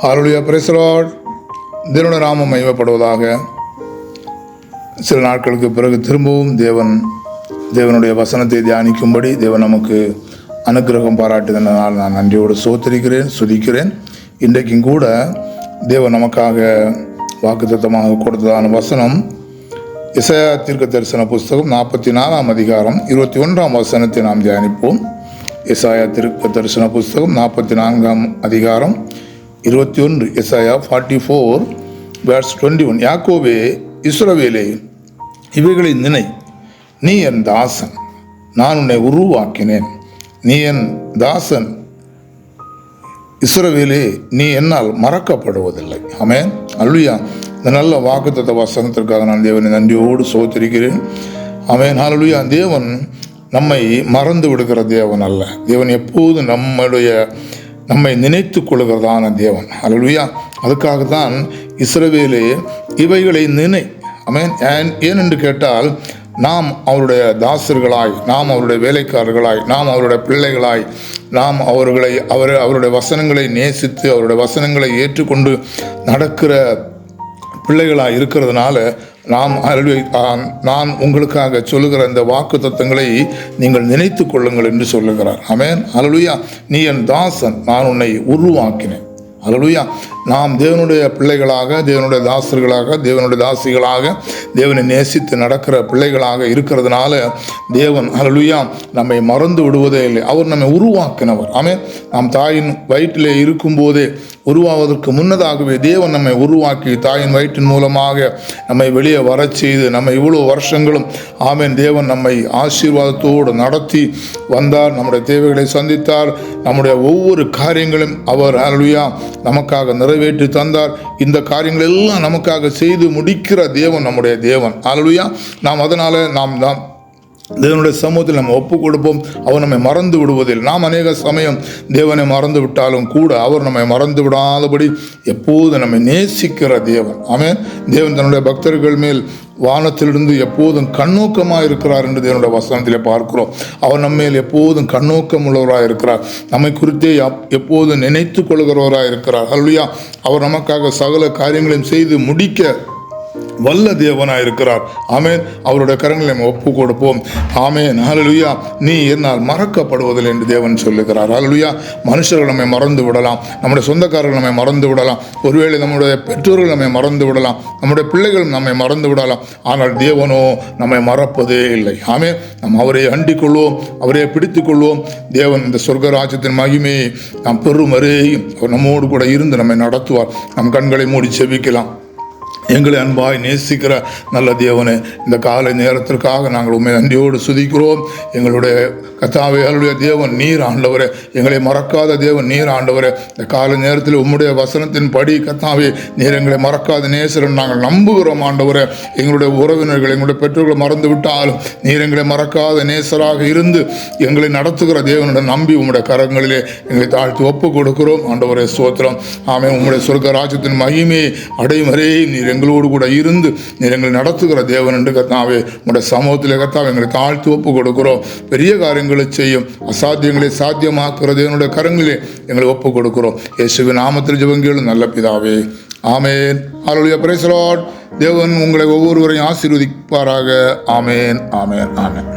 Hallelujah, price the Lord. தேவனுடைய நாமம் மகிமைப்படுவதாக. சில நாட்களுக்கு பிறகு திரும்பவும் தேவனுடைய வசனத்தை தியானிக்கும்படி தேவன் நமக்கு அனுக்கிரகம் பாராட்டுதனால் நான் நன்றியோடு சோத்தரிக்கிறேன், சுதிக்கிறேன். இன்றைக்கும் கூட தேவன் நமக்காக வாக்குத்தத்தமாக கொடுத்ததான வசனம் எசாயா தீர்க்கதரிசன புஸ்தகம் 44 அதிகாரம் 21 வசனத்தை நாம் தியானிப்போம். எசாயா தீர்க்கதரிசன புஸ்தகம் 44 அதிகாரம் 21. எசாயா 44 verse 21. யாக்கோபே, இஸ்ரவேலே, இவைகளை நினை, நீ என் தாசன், நான் உன்னை உருவாக்கினேன். நீ என் தாசன் இஸ்ரவேலே, நீ என்னால் மறக்கப்படுவதில்லை. ஆமென், அல்லேலூயா. இந்த நல்ல வாக்குத்தத்த வசனத்திற்காக நான் தேவனை நன்றியோடு சோத்திருக்கிறேன். ஆமென், அல்லேலூயா. தேவன் நம்மை மறந்து விடுகிற தேவன் அல்ல. தேவன் எப்போதும் நம்மை நினைத்து கொள்கிறதான தேவன். அல்லேலூயா. அதுக்காக தான் இஸ்ரவேலே, இவைகளை நினை. ஆமென். ஏனென்று கேட்டால், நாம் அவருடைய தாசர்களாய், நாம் அவருடைய வேலைக்காரர்களாய், நாம் அவருடைய பிள்ளைகளாய், நாம் அவருடைய வசனங்களை நேசித்து அவருடைய வசனங்களை ஏற்றுக்கொண்டு நடக்கிற பிள்ளைகளாய் இருக்கிறதுனால நான் உங்களுக்காக சொல்லுகிற இந்த வாக்கு தத்தங்களை நீங்கள் நினைத்து கொள்ளுங்கள் என்று சொல்லுகிறார். ஆமென், அல்லேலூயா. நீ என் தாசன், நான் உன்னை உருவாக்கினேன். அல்லேலூயா. நாம் தேவனுடைய பிள்ளைகளாக, தேவனுடைய தாசர்களாக, தேவனுடைய தாசிகளாக, தேவனை நேசித்து நடக்கிற பிள்ளைகளாக இருக்கிறதுனால தேவன் அல்லேலூயா நம்மை மறந்து விடுவதே இல்லை. அவர் நம்மை உருவாக்கினவர். ஆமென். நாம் தாயின் வயிற்றிலே இருக்கும்போதே, உருவாவதற்கு முன்னதாகவே தேவன் நம்மை உருவாக்கி தாயின் வயிற்றின் மூலமாக நம்மை வெளியே வரச் செய்து நம்மை இவ்வளோ வருஷங்களும் ஆமென் தேவன் நம்மை ஆசீர்வாதத்தோடு நடத்தி வந்தார். நம்முடைய தேவைகளை சந்தித்தார். நம்முடைய ஒவ்வொரு காரியங்களும் அவர் அல்லேலூயா நமக்காக நிறைவேற்றி தந்தார். இந்த காரியங்கள் எல்லாம் நமக்காக செய்து முடிக்கிற தேவன் நம்முடைய தேவன். அல்லேலூயா. நாம் அதனால நாம் தேவனுடைய சமூகத்தில் நம்ம ஒப்பு கொடுப்போம். அவர் நம்மை மறந்து விடுவதில், நாம் அநேக சமயம் தேவனை மறந்து விட்டாலும் கூட அவர் நம்மை மறந்து விடாதபடி எப்போது நம்மை நேசிக்கிற தேவன். ஆமென். தேவன் தன்னுடைய பக்தர்கள் மேல் வானத்திலிருந்து எப்போதும் கண்ணோக்கமாக இருக்கிறார் என்று தேவனுடைய வசனத்திலே பார்க்கிறோம். அவர் நம்மேல் எப்போதும் கண்ணோக்கம் உள்ளவராக இருக்கிறார். நம்மை குறித்தே எப்போதும் நினைத்து கொள்கிறவராக இருக்கிறார். அல்லேலூயா. அவர் நமக்காக சகல காரியங்களையும் செய்து முடிக்க வல்ல தேவனாய் இருக்கிறார். ஆமென். அவருடைய கரங்களை நம்ம ஒப்பு கொடுப்போம். ஆமென், அல்லேலூயா. நீ என்னால் மறக்கப்படுவதில்லை என்று தேவன் சொல்லுகிறார். அல்லேலூயா. மனுஷர்கள் நம்மை மறந்து விடலாம், நம்முடைய சொந்தக்காரர்கள் நம்மை மறந்து விடலாம், ஒருவேளை நம்முடைய பெற்றோர்கள் நம்மை மறந்து விடலாம், நம்முடைய பிள்ளைகள் நம்மை மறந்து விடலாம். ஆனால் தேவனோ நம்மை மறப்பதே இல்லை. ஆமென். நாம் அவரை அண்டிக் கொள்வோம், அவரை பிடித்துக் கொள்வோம். தேவன் இந்த சொர்க்க ராஜ்யத்தின் மகிமையை நாம் பெறும் வரையும் அவர் நம்மோடு கூட இருந்து நம்மை நடத்துவார். நம் கண்களை மூடி செபிக்கலாம். எங்களை அன்பாய் நேசிக்கிற நல்ல தேவனே, இந்த காலை நேரத்திற்காக நாங்கள் உண்மை நன்றியோடு சுதிக்கிறோம். எங்களுடைய கர்த்தாவே, அல்லேலூயா, தேவன் நீர் ஆண்டவரே, எங்களை மறக்காத தேவன் நீர் ஆண்டவரே. இந்த காலை நேரத்தில் உம்முடைய வசனத்தின் படி கர்த்தாவே, நீர் எங்களை மறக்காத நேசரன் நாங்கள் நம்புகிறோம் ஆண்டவரே. எங்களுடைய உறவினர்கள், எங்களுடைய பெற்றோர்களை மறந்து விட்டாலும் நீர் எங்களை மறக்காத நேசராக இருந்து எங்களை நடத்துகிற தேவனுடைய நம்பி உம்முடைய கரங்களிலே எங்களை தாழ்த்தி ஒப்பு கொடுக்கிறோம் ஆண்டவரே. ஸ்தோத்திரம். ஆமென். உம்முடைய சொர்க்க ராஜ்யத்தின் மகிமையை அடையும் வரை நீர் எங்களோடு கூட இருந்து நீர் எங்களை நடத்துகிற தேவன் என்று கர்த்தாவே உம்முடைய சமூகத்திலே கர்த்தாவே எங்களை தாழ்த்தி ஒப்பு கொடுக்கிறோம். பெரிய காரியங்களை செய்யும், அசாத்தியங்களை சாத்தியமாக்குற தேவனுடைய கரங்களிலே எங்களை ஒப்பு கொடுக்கிறோம். இயேசுவின் நாமத்தில் ஜெபங்களும் நல்ல பிதாவே. ஆமென். அல்லேலூயா. Praise the lord. தேவன் உங்களை ஒவ்வொருவரையும் ஆசீர்வதிப்பாராக. ஆமென், ஆமென், ஆமென்.